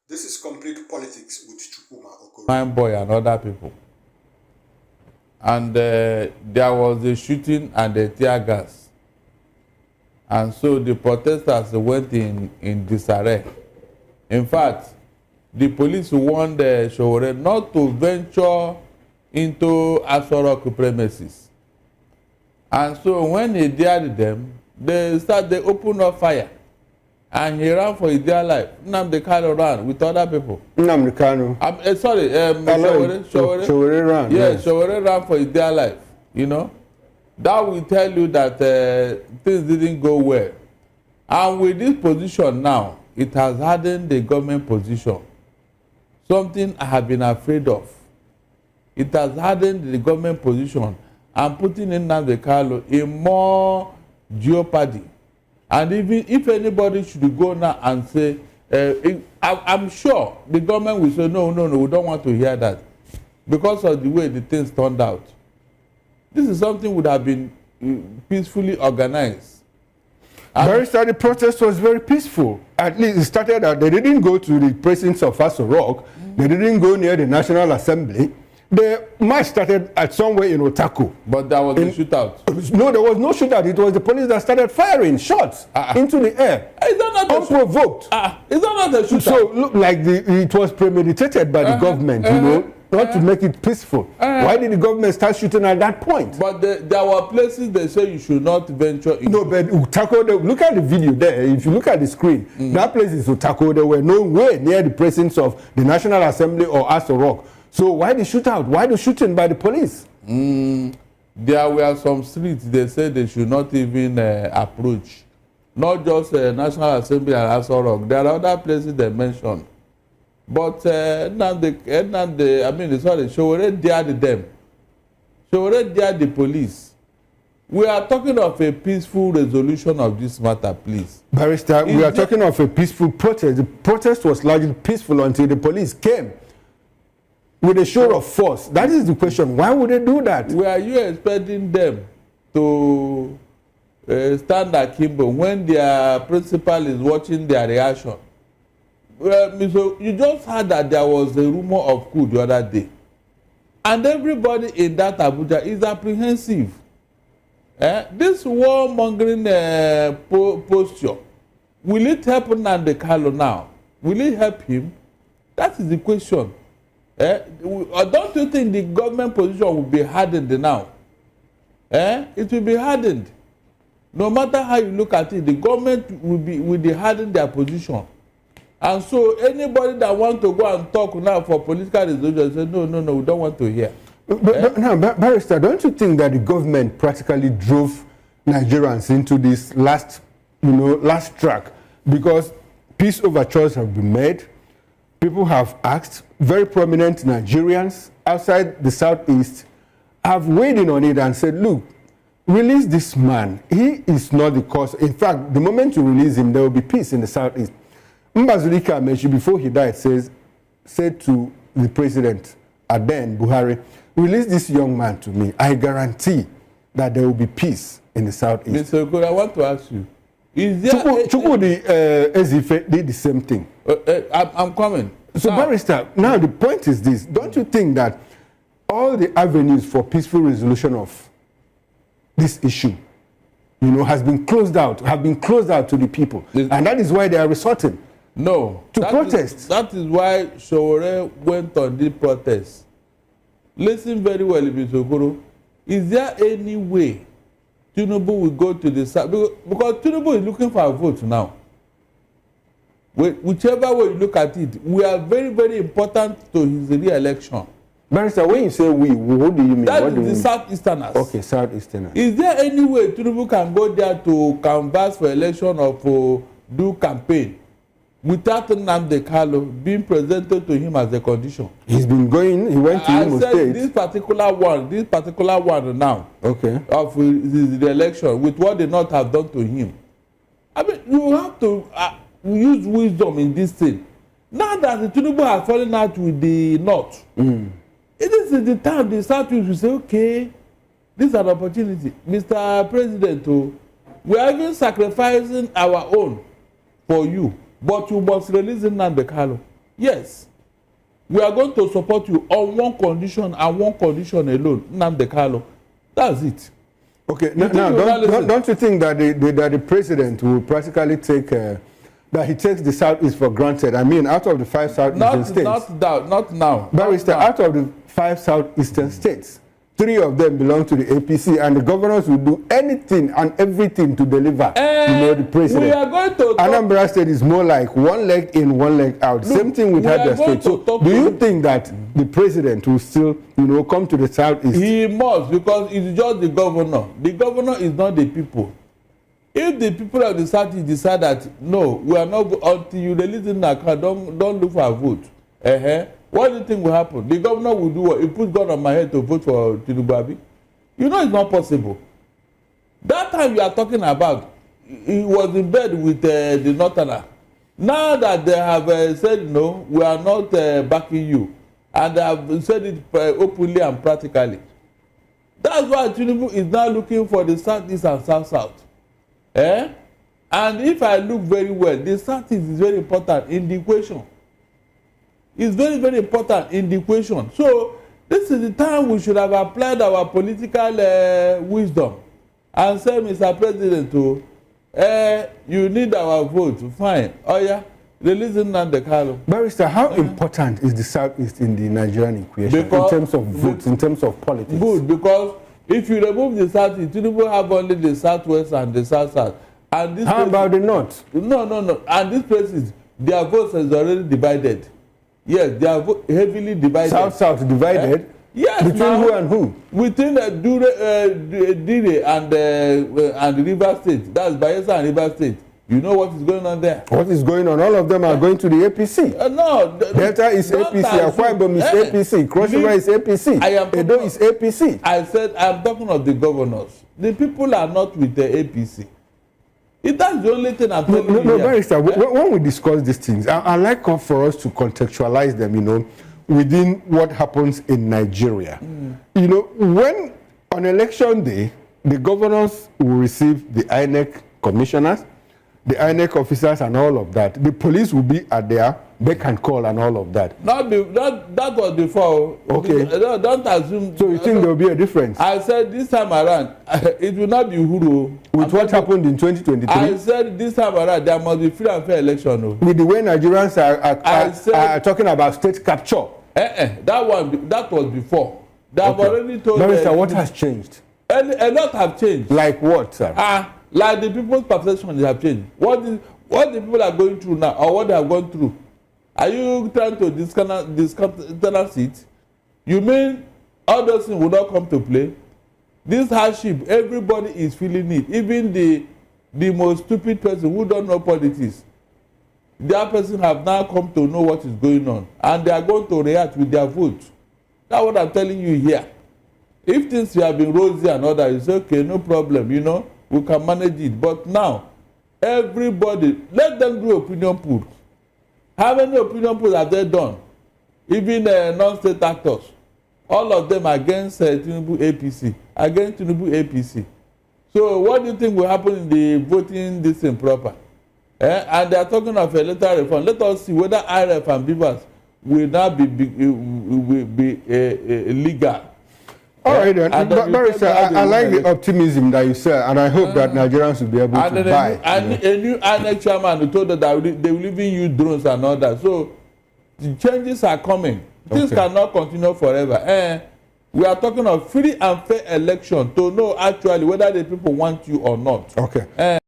This is complete politics with Chukwuma Okoro. Fine boy and other people. And there was a shooting and a tear gas. And so the protesters went in disarray. In fact, the police warned Sowore not to venture into Asorok premises. And so when he dared them, they opened up fire. And he ran for his dear life. Nnamdi Kanu ran with other people. Nnamdi Kanu. Sowore ran. Yes, Sowore ran for his dear life. You know, that will tell you that things didn't go well. And with this position now, it has hardened the government position. Something I have been afraid of. It has hardened the government position and putting in Nnamdi Kanu in more jeopardy. And even if anybody should go now and say, I'm sure the government will say, no, we don't want to hear that. Because of the way the things turned out. This is something would have been peacefully organized. Barrister, the protest was very peaceful. At least it started that they didn't go to the precincts of Asorok. They didn't go near the National Assembly. The march started at somewhere in Otako. But there was a shootout. No, there was no shootout. It was the police that started firing shots into the air. Is that not unprovoked? Is that not a shootout? So look like it was premeditated by the government, you know, not to make it peaceful. Why did the government start shooting at that point? But there were places they say you should not venture into. No, but Otako, look at the video there. If you look at the screen, that place is Otako. There were nowhere near the presence of the National Assembly or Asorok. So why the shootout? Why the shooting by the police? There were some streets they said they should not even approach. Not just National Assembly and Asorok. There are other places they mentioned. But Sowore dared them. Sowore dared the police. We are talking of a peaceful resolution of this matter, please. Barrister, we are talking of a peaceful protest. The protest was largely peaceful until the police came with a show of force. That is the question. Why would they do that? Were you expecting them to stand akimbo when their principal is watching their reaction? So you just heard that there was a rumor of coup the other day. And everybody in that Abuja is apprehensive. This warmongering posture, will it help Nnamdi Kanu now? Will it help him? That is the question. Don't you think the government position will be hardened now? It will be hardened. No matter how you look at it, the government will be harden their position. And so anybody that wants to go and talk now for political resolution say, no, we don't want to hear. But Barrister, don't you think that the government practically drove Nigerians into this last track? Because peace overtures have been made. People have asked, very prominent Nigerians outside the Southeast have weighed in on it and said, look, release this man. He is not the cause. In fact, the moment you release him, there will be peace in the Southeast. Mbazulika Amechi, before he died, said to the president, then Buhari, release this young man to me. I guarantee that there will be peace in the Southeast. Mr. Okoro, I want to ask you, is there... Chukwudi Ezife did the same thing. I'm coming. So, Barrister, now the point is this. Don't you think that all the avenues for peaceful resolution of this issue, have been closed out to the people? And that is why they are resorting to protest. That is why Sowore went on the protest. Listen very well, Mr. Okoro. Is there any way Tinubu will go to the south? Because Tinubu is looking for a vote now. Whichever way you look at it, we are very, very important to his re-election. Barrister, when you say we, what do you mean? That is the Southeasterners. Okay, Southeasterners. Is there any way Tinubu can go there to canvass for election or for do campaign without Nnamdi Kanu being presented to him as a condition? He's been going, he went to Imo State. This particular one now, of his re-election, with what the North have done to him. I mean, you have to use wisdom in this thing. Now that the Tinubu has fallen out with the North, it is the time the Southwest will say, okay, this is an opportunity. Mr. President, we are even sacrificing our own for you, but you must release Nnamdi Kanu. Yes. We are going to support you on one condition and one condition alone. Nnamdi Kanu. That's it. Okay, now don't you think that the president will practically take that he takes the Southeast for granted? I mean, out of the 5 Southeastern states. Not now. Barrister, out of the 5 Southeastern states, 3 of them belong to the APC, and the governors will do anything and everything to deliver, the president. We are going to Anambra State is more like one leg in, one leg out. Look, same thing with Abia State. So, do you think that the president will still, come to the Southeast? He must, because it's just the governor. The governor is not the people. If the people of the Southeast decide that no, we are not until you release in Accra, don't look for a vote. What do you think will happen? The governor will do what? He puts gun on my head to vote for Tinubu. It's not possible. That time you are talking about, he was in bed with the Northerner. Now that they have said no, we are not backing you, and they have said it openly and practically. That's why Tinubu is now looking for the Southeast and South-South. And if I look very well, the Southeast is very important in the equation. It's very, very important in the equation. So this is the time we should have applied our political wisdom and said, Mr. President, you need our vote. Fine. Oh yeah, release Nnamdi Kanu. Barrister, how important is the Southeast in the Nigerian equation in terms of votes, in terms of politics? Good, because if you remove the Southeast, Tinubu have only the Southwest and the South-South. And this how about the North? No. And these places, their votes is already divided. Yes, they are heavily divided. South divided? Yes. Between who and who? Within Dire and River State. That's Bayelsa and River State. You know what is going on there? What is going on? All of them are going to the APC. No. Delta is APC. Akwa Ibom is APC. Cross River is APC. Edo is APC. I said I'm talking of the governors. The people are not with the APC. That's the only thing I'm telling you. No, Barrister, when we discuss these things, I like for us to contextualize them, within what happens in Nigeria. When on election day, the governors will receive the INEC commissioners, the INEC officers and all of that. The police will be at their beck and call and all of that. That was before. Okay. Don't assume. So you think there will be a difference? I said this time around, it will not be Uhuru. With what happened in 2023? I said this time around, there must be free and fair election. With the way Nigerians are talking about state capture. That was before. They have already told. Barrister, what has changed? A lot have changed. Like what, sir? Like the people's perception have changed. What the people are going through now, or what they have gone through. Are you trying to discountenance it? You mean all those things will not come to play? This hardship, everybody is feeling it. Even the most stupid person who don't know politics, that person have now come to know what is going on, and they are going to react with their vote. That's what I'm telling you here. If things have been rosy and all that, it's okay, no problem, we can manage it. But now, everybody, let them do opinion poll. How many opinion polls have they done? Even non-state actors. All of them against Tinubu APC. Against Tinubu APC. So what do you think will happen in the voting this thing proper? And they are talking of electoral reform. Let us see whether IRF and BIVAS will now be legal. All right, then. Barrister, I like the optimism that you said, and I hope that Nigerians will be able to buy. And a new INEC chairman who told us that they will even use drones and all that. So the changes are coming. Things cannot continue forever. We are talking of free and fair election to know actually whether the people want you or not. Okay.